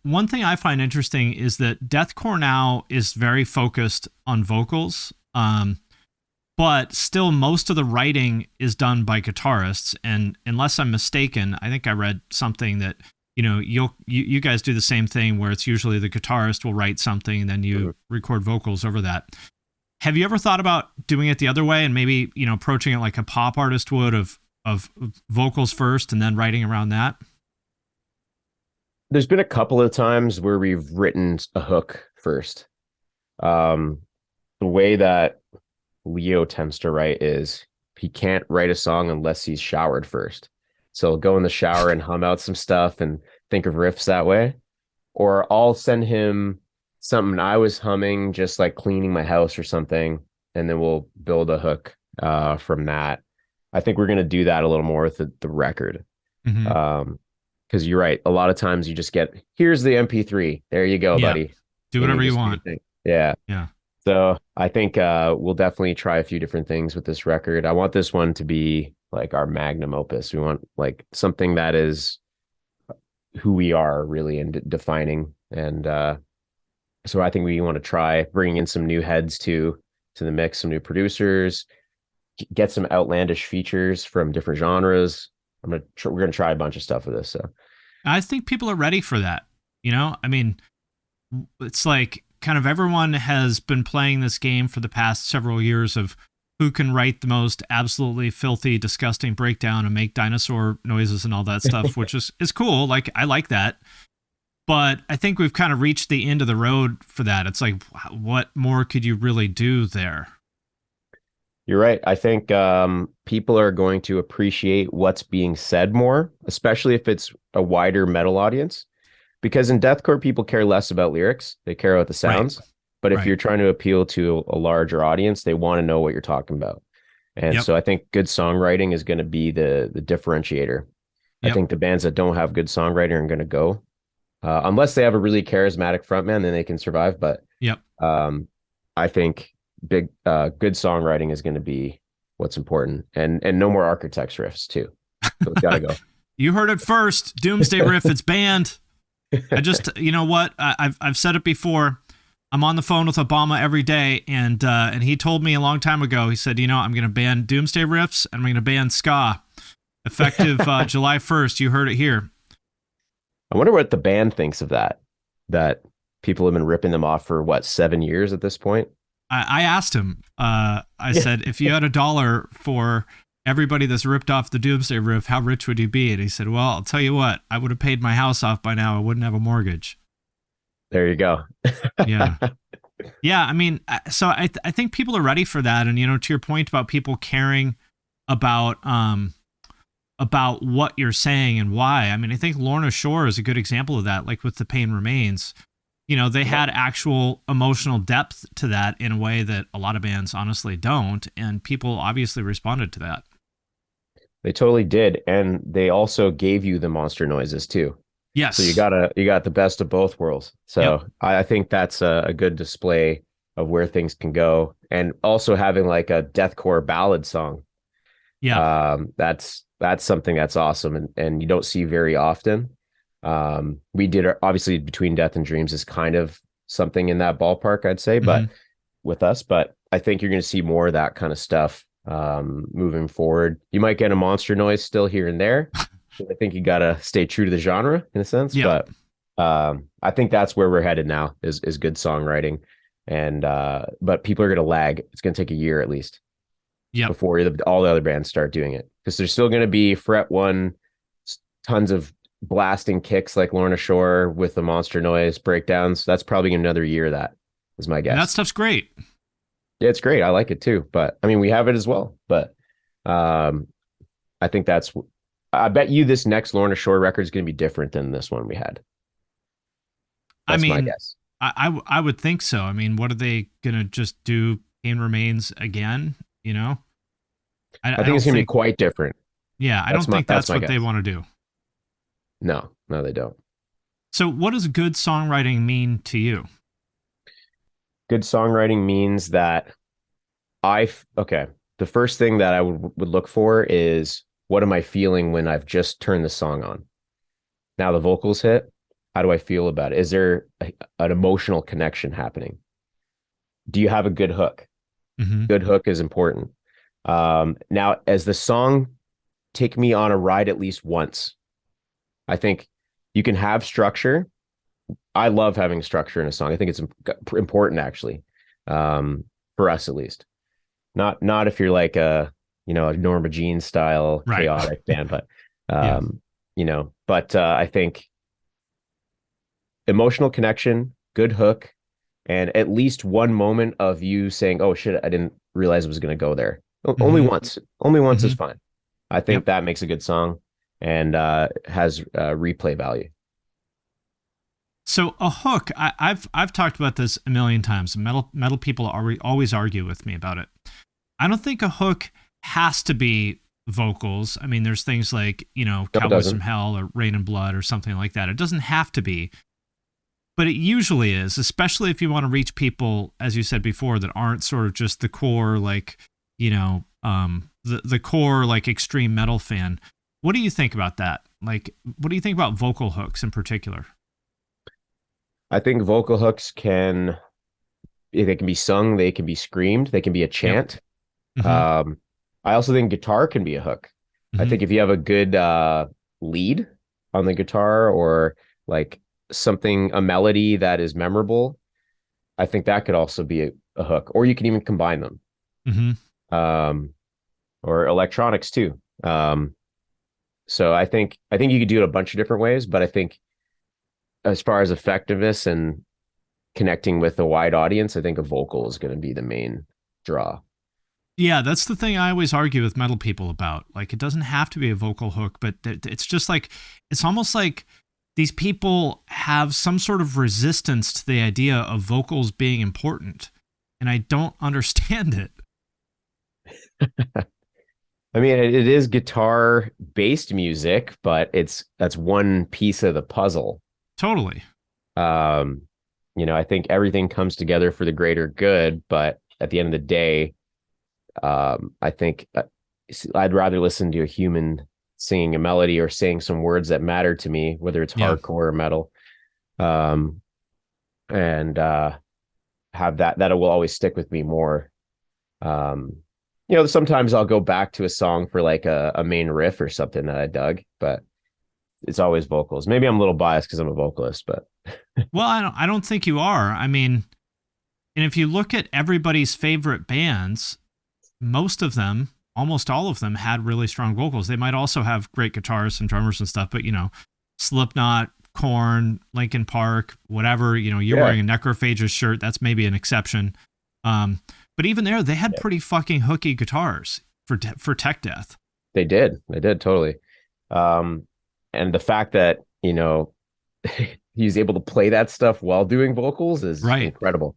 one thing I find interesting is that deathcore now is very focused on vocals. But still most of the writing is done by guitarists, and unless I'm mistaken, I think I read something that you guys do the same thing where it's usually the guitarist will write something and then you record vocals over that. Have you ever thought about doing it the other way and maybe approaching it like a pop artist would of vocals first and then writing around that? There's been a couple of times where we've written a hook first. The way that Leo tends to write is he can't write a song unless he's showered first. So he'll go in the shower and hum out some stuff and think of riffs that way. Or I'll send him something I was humming, just like cleaning my house or something, and then we'll build a hook from that. I think we're going to do that a little more with the record. Mm-hmm. Because you're right. A lot of times you just get, here's the MP3. There you go, Yeah. buddy. Do whatever you want. Yeah. Yeah. So I think we'll definitely try a few different things with this record. I want this one to be like our magnum opus. We want like something that is who we are really and defining. And so I think we want to try bringing in some new heads to the mix, some new producers, get some outlandish features from different genres. We're gonna try a bunch of stuff with this. So I think people are ready for that. I mean, it's like kind of everyone has been playing this game for the past several years of who can write the most absolutely filthy, disgusting breakdown and make dinosaur noises and all that stuff, which is cool. Like, I like that. But I think we've kind of reached the end of the road for that. It's like, what more could you really do there? you're right. I think people are going to appreciate what's being said more, especially if it's a wider metal audience. Because in deathcore, people care less about lyrics; they care about the sounds. Right. But if Right. you're trying to appeal to a larger audience, they want to know what you're talking about. And Yep. so I think good songwriting is going to be the differentiator. I Yep. think the bands that don't have good songwriting are going to go, unless they have a really charismatic frontman, then they can survive. But Yep. I think good songwriting is going to be what's important, and no more Architects riffs too. So it's got to go. You heard it first. Doomsday Riff. It's banned. I just, you know what? I've said it before. I'm on the phone with Obama every day, and he told me a long time ago. He said, I'm going to ban Doomsday Riffs and I'm going to ban ska, effective July 1st. You heard it here. I wonder what the band thinks of that. That people have been ripping them off for what, 7 years at this point? I asked him. I said, if you had $1 for everybody that's ripped off the Doomsday Riff, how rich would you be? And he said, well, I'll tell you what, I would have paid my house off by now. I wouldn't have a mortgage. There you go. Yeah. Yeah. I mean, so I think people are ready for that. And, to your point about people caring about what you're saying and why. I mean, I think Lorna Shore is a good example of that. Like with The Pain Remains, they had actual emotional depth to that in a way that a lot of bands honestly don't. And people obviously responded to that. They totally did. And they also gave you the monster noises too. Yes. So you got the best of both worlds. So Yep. I think that's a good display of where things can go. And also having like a deathcore ballad song. Yeah. That's something that's awesome and you don't see very often. We did obviously Between Death and Dreams is kind of something in that ballpark, I'd say, but with us, but I think you're going to see more of that kind of stuff moving forward. You might get a monster noise still here and there. I think you got to stay true to the genre in a sense, Yeah. but I think that's where we're headed now is good songwriting. And but people are going to lag. It's going to take a year at least before all the other bands start doing it, because there's still going to be fret one, tons of blasting kicks like Lorna Shore with the monster noise breakdowns. That's probably another year. That is my guess. And that stuff's great. Yeah, it's great. I like it too. But I mean, we have it as well. But I think I bet you this next Lorna Shore record is going to be different than this one we had. That's my guess. I would think so. I mean, what are they going to just do? Pain Remains again? I think it's going to be quite different. Yeah, I don't think that's what they want to do. No, they don't. So what does good songwriting mean to you? Good songwriting means that the first thing that I would look for is, what am I feeling when I've just turned the song on? Now the vocals hit. How do I feel about it? Is there an emotional connection happening? Do you have a good hook? Hmm. Good hook is important. Now, as the song take me on a ride at least once, I think you can have structure. I love having structure in a song. I think it's important actually, for us at least. Not if you're like a Norma Jean style Right. chaotic band, but Yeah. I think emotional connection, good hook, and at least one moment of you saying, "Oh shit, I didn't realize it was going to go there." Only Hmm. once. Only once is Hmm. fine. I think Yep. that makes a good song and has replay value. So a hook, I've talked about this a million times. Metal people always argue with me about it. I don't think a hook has to be vocals. I mean, there's things like, No, it Cowboys from doesn't. Hell or Rain and Blood or something like that. It doesn't have to be, but it usually is, especially if you want to reach people, as you said before, that aren't sort of just the core, like, the core, like, extreme metal fan. What do you think about that? Like, what do you think about vocal hooks in particular? I think vocal hooks they can be sung, they can be screamed, they can be a Yep. chant. Mm-hmm. Um, I also think guitar can be a hook. I Mm-hmm. think if you have a good lead on the guitar or like a melody that is memorable, I think that could also be a hook. Or you can even combine them. Mm-hmm. Um, or electronics too. So I think you could do it a bunch of different ways, but I think as far as effectiveness and connecting with a wide audience, I think a vocal is going to be the main draw. Yeah, that's the thing I always argue with metal people about. Like, it doesn't have to be a vocal hook, but it's just like, it's almost like these people have some sort of resistance to the idea of vocals being important. And I don't understand it. I mean, it is guitar based music, but that's one piece of the puzzle. Totally. Um, I think everything comes together for the greater good, but at the end of the day, I think I'd rather listen to a human singing a melody or saying some words that matter to me, whether it's Yeah. hardcore or metal, um, and have that will always stick with me more. Um, sometimes I'll go back to a song for like a main riff or something that I dug, but it's always vocals. Maybe I'm a little biased because I'm a vocalist, but Well, I don't think you are. I mean, and if you look at everybody's favorite bands, most of them, almost all of them, had really strong vocals. They might also have great guitarists and drummers and stuff, but Slipknot, Korn, Linkin Park, whatever, you're yeah, wearing a Necrophagus shirt, that's maybe an exception. Um, but even there, they had yeah, pretty fucking hooky guitars for tech death. they did totally. Um, and the fact that he's able to play that stuff while doing vocals is Right. incredible.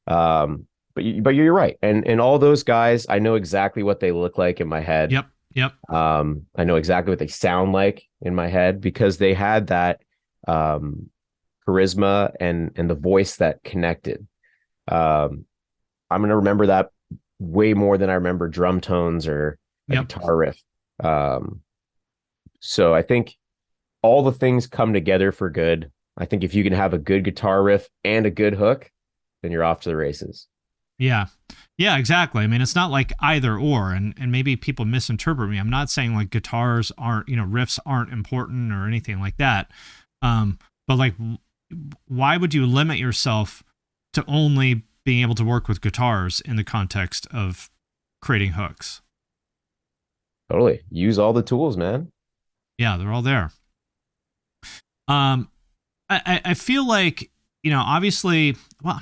But you're right, and all those guys, I know exactly what they look like in my head. Yep. Yep. I know exactly what they sound like in my head because they had that um, charisma and the voice that connected. Um, I'm gonna remember that way more than I remember drum tones or a Yep. guitar riff. Um, so I think all the things come together for good. I think if you can have a good guitar riff and a good hook, then you're off to the races. Yeah. Yeah, exactly. I mean, it's not like either or, and maybe people misinterpret me. I'm not saying like guitars aren't, riffs aren't important or anything like that. But like, why would you limit yourself to only being able to work with guitars in the context of creating hooks? Totally. Use all the tools, man. Yeah, they're all there. Um, I feel like, obviously, well,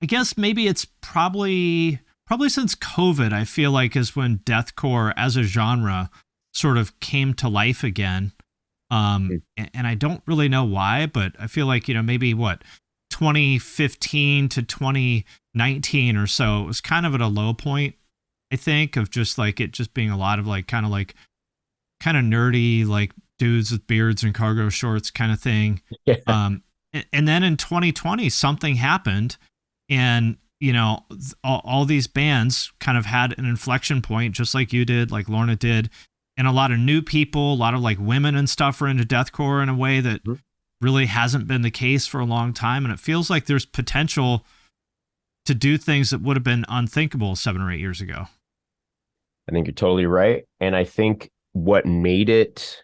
I guess maybe it's probably since COVID, I feel like is when deathcore as a genre sort of came to life again. And I don't really know why, but I feel like, maybe what, 2015 to 2019 or so, it was kind of at a low point, I think, of just like it just being a lot of kind of nerdy, like dudes with beards and cargo shorts kind of thing. Yeah. And then in 2020, something happened, and all these bands kind of had an inflection point, just like you did, like Lorna did, and a lot of new people, a lot of like women and stuff are into deathcore in a way that really hasn't been the case for a long time. And it feels like there's potential to do things that would have been unthinkable 7 or 8 years ago. I think you're totally right. And I think what made it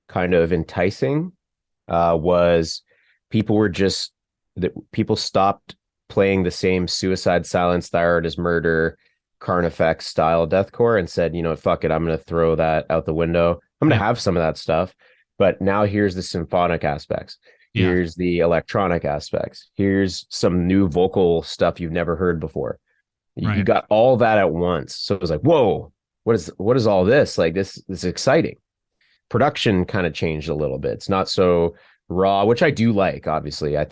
kind of enticing was people were just that people stopped playing the same Suicide Silence, Thyroid is Murder, Carnifex style deathcore and said, you know, fuck it, I'm going to throw that out the window. I'm going to have some of that stuff, but now here's the symphonic aspects. Yeah. Here's the electronic aspects. Here's some new vocal stuff you've never heard before. You Right. got all that at once. So it was like, whoa, what is all this? Like this is exciting. Production kind of changed a little bit. It's not so raw, which I do like, obviously. I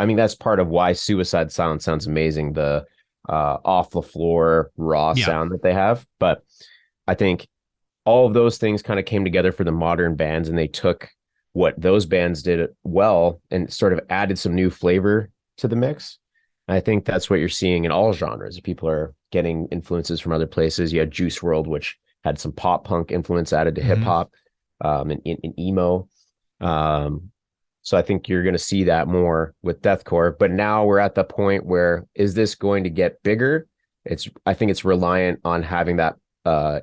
mean, that's part of why Suicide Silence sounds amazing. The off the floor raw Yeah. sound that they have. But I think all of those things kind of came together for the modern bands, and they took what those bands did well and sort of added some new flavor to the mix. I think that's what you're seeing in all genres. People are getting influences from other places. You had Juice World, which had some pop punk influence added to hip hop, and emo. So I think you're going to see that more with deathcore. But now we're at the point where, is this going to get bigger? I think it's reliant on having that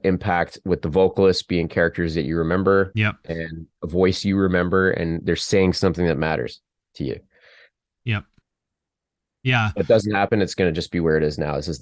impact with the vocalists being characters that you remember, Yep. and a voice you remember, and they're saying something that matters to you. Yep. Yeah. If it doesn't happen, it's going to just be where it is now. This is the